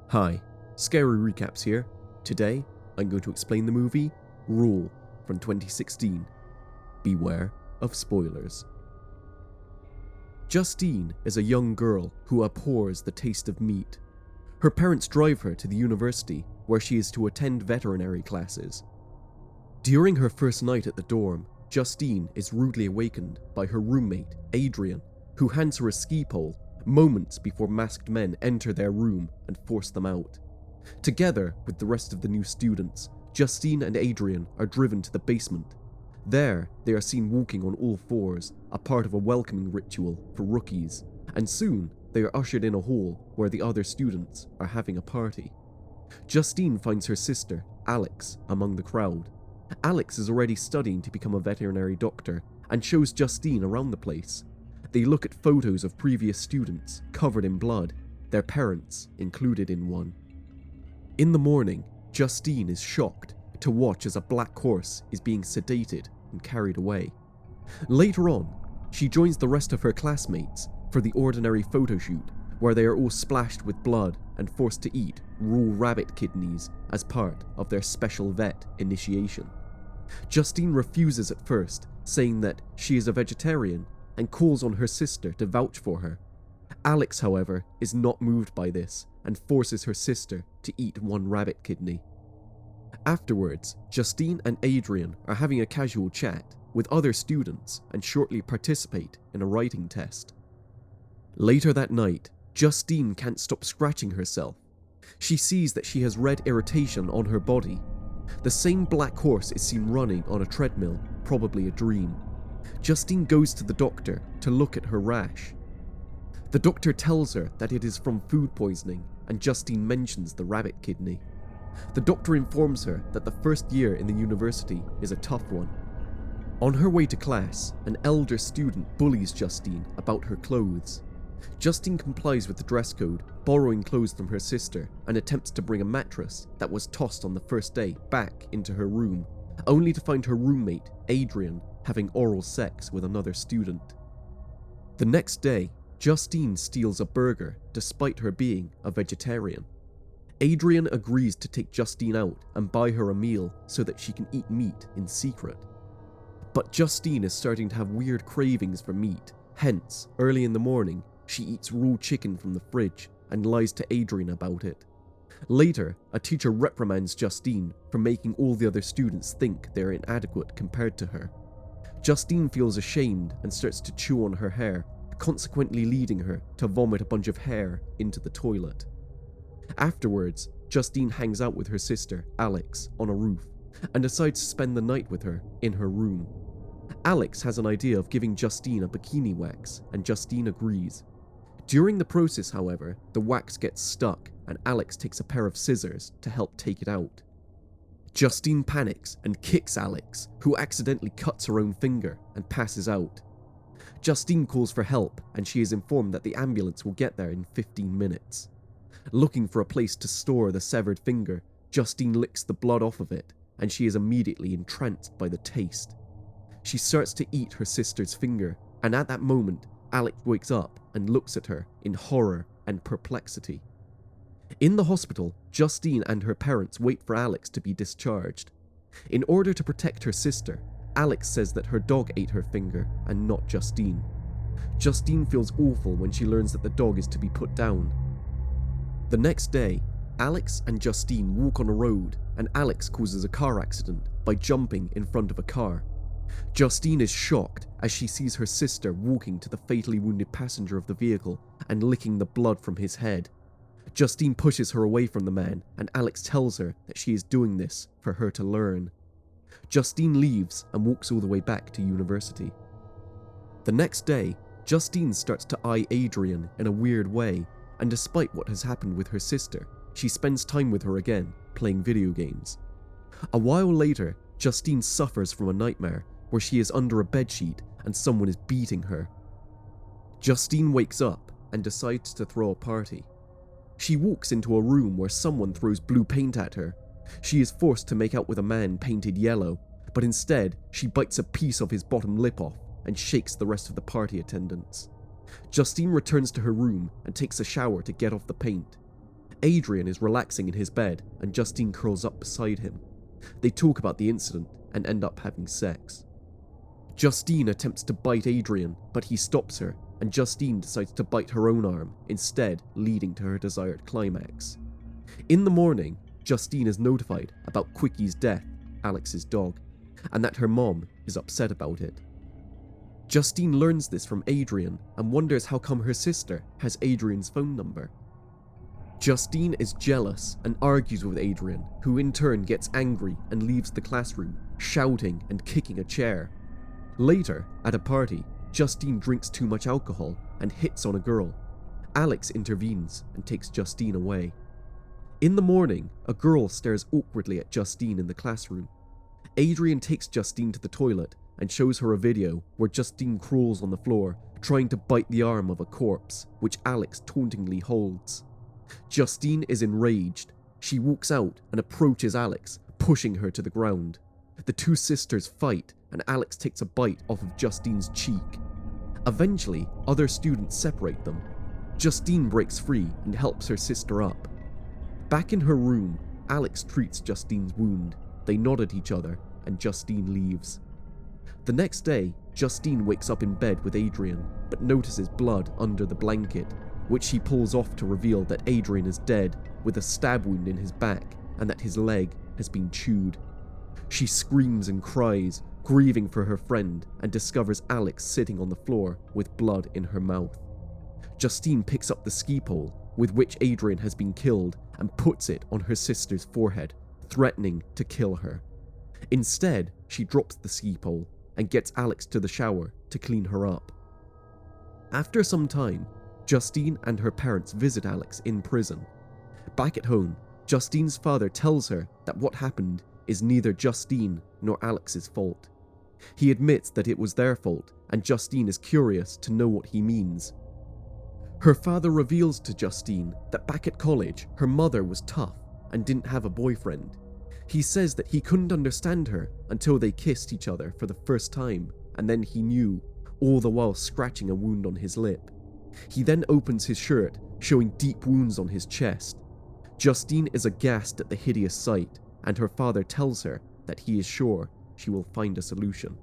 Hi, Scary Recaps here. Today, I'm going to explain the movie Rule from 2016. Beware of spoilers. Justine is a young girl who abhors the taste of meat. Her parents drive her to the university where she is to attend veterinary classes. During her first night at the dorm, Justine is rudely awakened by her roommate, Adrian, who hands her a ski pole moments before masked men enter their room and force them out. Together with the rest of the new students, Justine and Adrian are driven to the basement. There, they are seen walking on all fours, a part of a welcoming ritual for rookies, and soon they are ushered in a hall where the other students are having a party. Justine finds her sister, Alex, among the crowd. Alex is already studying to become a veterinary doctor and shows Justine around the place. They look at photos of previous students covered in blood, their parents included in one. In the morning, Justine is shocked to watch as a black horse is being sedated and carried away. Later on, she joins the rest of her classmates for the ordinary photo shoot where they are all splashed with blood and forced to eat raw rabbit kidneys as part of their special vet initiation. Justine refuses at first, saying that she is a vegetarian and calls on her sister to vouch for her. Alex, however, is not moved by this and forces her sister to eat one rabbit kidney. Afterwards, Justine and Adrian are having a casual chat with other students and shortly participate in a writing test. Later that night, Justine can't stop scratching herself. She sees that she has red irritation on her body. The same black horse is seen running on a treadmill, probably a dream. Justine goes to the doctor to look at her rash. The doctor tells her that it is from food poisoning, and Justine mentions the rabbit kidney. The doctor informs her that the first year in the university is a tough one. On her way to class, an elder student bullies Justine about her clothes. Justine complies with the dress code, borrowing clothes from her sister, and attempts to bring a mattress that was tossed on the first day back into her room, only to find her roommate, Adrian, having oral sex with another student. The next day, Justine steals a burger despite her being a vegetarian. Adrian agrees to take Justine out and buy her a meal so that she can eat meat in secret. But Justine is starting to have weird cravings for meat, hence, early in the morning, she eats raw chicken from the fridge and lies to Adrian about it. Later, a teacher reprimands Justine for making all the other students think they're inadequate compared to her. Justine feels ashamed and starts to chew on her hair, consequently leading her to vomit a bunch of hair into the toilet. Afterwards, Justine hangs out with her sister, Alex, on a roof and decides to spend the night with her in her room. Alex has an idea of giving Justine a bikini wax, and Justine agrees. During the process, however, the wax gets stuck and Alex takes a pair of scissors to help take it out. Justine panics and kicks Alex, who accidentally cuts her own finger and passes out. Justine calls for help and she is informed that the ambulance will get there in 15 minutes. Looking for a place to store the severed finger, Justine licks the blood off of it and she is immediately entranced by the taste. She starts to eat her sister's finger, and at that moment, Alex wakes up and looks at her in horror and perplexity. In the hospital, Justine and her parents wait for Alex to be discharged. In order to protect her sister, Alex says that her dog ate her finger and not Justine. Justine feels awful when she learns that the dog is to be put down. The next day, Alex and Justine walk on a road and Alex causes a car accident by jumping in front of a car. Justine is shocked as she sees her sister walking to the fatally wounded passenger of the vehicle and licking the blood from his head. Justine pushes her away from the man and Alex tells her that she is doing this for her to learn. Justine leaves and walks all the way back to university. The next day, Justine starts to eye Adrian in a weird way, and despite what has happened with her sister, she spends time with her again, playing video games. A while later, Justine suffers from a nightmare where she is under a bedsheet and someone is beating her. Justine wakes up and decides to throw a party. She walks into a room where someone throws blue paint at her. She is forced to make out with a man painted yellow, but instead she bites a piece of his bottom lip off and shakes the rest of the party attendants. Justine returns to her room and takes a shower to get off the paint. Adrian is relaxing in his bed and Justine curls up beside him. They talk about the incident and end up having sex. Justine attempts to bite Adrian, but he stops her, and Justine decides to bite her own arm, instead leading to her desired climax. In the morning, Justine is notified about Quickie's death, Alex's dog, and that her mom is upset about it. Justine learns this from Adrian and wonders how come her sister has Adrian's phone number. Justine is jealous and argues with Adrian, who in turn gets angry and leaves the classroom, shouting and kicking a chair. Later, at a party, Justine drinks too much alcohol and hits on a girl. Alex intervenes and takes Justine away. In the morning, a girl stares awkwardly at Justine in the classroom. Adrian takes Justine to the toilet and shows her a video where Justine crawls on the floor, trying to bite the arm of a corpse, which Alex tauntingly holds. Justine is enraged. She walks out and approaches Alex, pushing her to the ground. The two sisters fight, and Alex takes a bite off of Justine's cheek. Eventually, other students separate them. Justine breaks free and helps her sister up. Back in her room, Alex treats Justine's wound. They nod at each other, and Justine leaves. The next day, Justine wakes up in bed with Adrian, but notices blood under the blanket, which she pulls off to reveal that Adrian is dead, with a stab wound in his back, and that his leg has been chewed. She screams and cries, grieving for her friend, and discovers Alex sitting on the floor with blood in her mouth. Justine picks up the ski pole with which Adrian has been killed and puts it on her sister's forehead, threatening to kill her. Instead, she drops the ski pole and gets Alex to the shower to clean her up. After some time, Justine and her parents visit Alex in prison. Back at home, Justine's father tells her that what happened is neither Justine nor Alex's fault. He admits that it was their fault, and Justine is curious to know what he means. Her father reveals to Justine that back at college, her mother was tough and didn't have a boyfriend. He says that he couldn't understand her until they kissed each other for the first time, and then he knew, all the while scratching a wound on his lip. He then opens his shirt, showing deep wounds on his chest. Justine is aghast at the hideous sight, and her father tells her that he is sure she will find a solution.